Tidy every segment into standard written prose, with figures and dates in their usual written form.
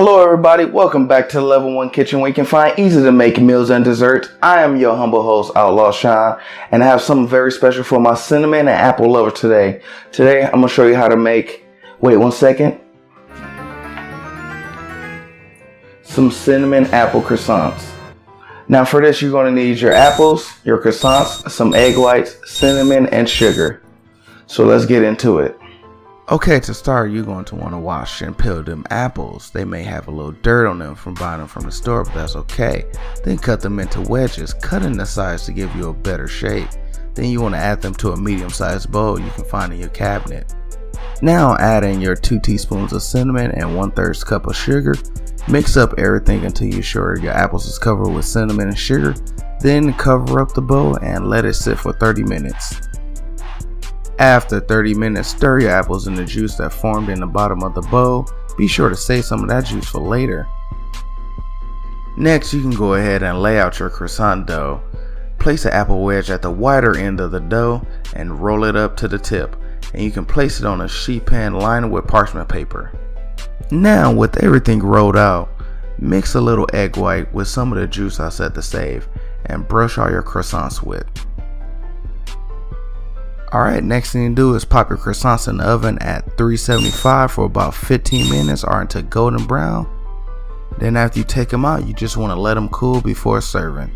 Hello everybody, welcome back to the Level 1 Kitchen where you can find easy to make meals and desserts. I am your humble host, Outlawshawn, and I have something very special for my cinnamon and apple lover today. Today I'm going to show you how to make, wait one second, some cinnamon apple croissants. Now for this you're going to need your apples, your croissants, some egg whites, cinnamon, and sugar. So let's get into it. Okay, to start, you're going to want to wash and peel them apples. They may have a little dirt on them from buying them from the store, but that's okay. Then cut them into wedges, cut in the size to give you a better shape. Then you want to add them to a medium-sized bowl you can find in your cabinet. Now add in your 2 teaspoons of cinnamon and 1/3 cup of sugar. Mix up everything until you're sure your apples is covered with cinnamon and sugar. Then cover up the bowl and let it sit for 30 minutes. After 30 minutes, stir your apples in the juice that formed in the bottom of the bowl. Be sure to save some of that juice for later. Next, you can go ahead and lay out your croissant dough. Place the apple wedge at the wider end of the dough and roll it up to the tip. And you can place it on a sheet pan lined with parchment paper. Now, with everything rolled out, mix a little egg white with some of the juice I set to save and brush all your croissants with. Alright, next thing you do is pop your croissants in the oven at 375 for about 15 minutes or until golden brown. Then after you take them out, you just want to let them cool before serving.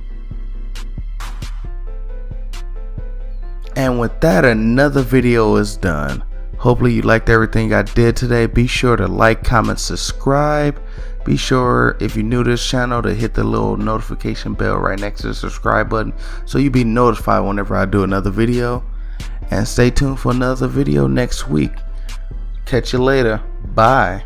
And with that, another video is done. Hopefully you liked everything I did today. Be sure to like, comment, subscribe. Be sure, if you're new to this channel, to hit the little notification bell right next to the subscribe button so you'll be notified whenever I do another video. And stay tuned for another video next week. Catch you later. Bye.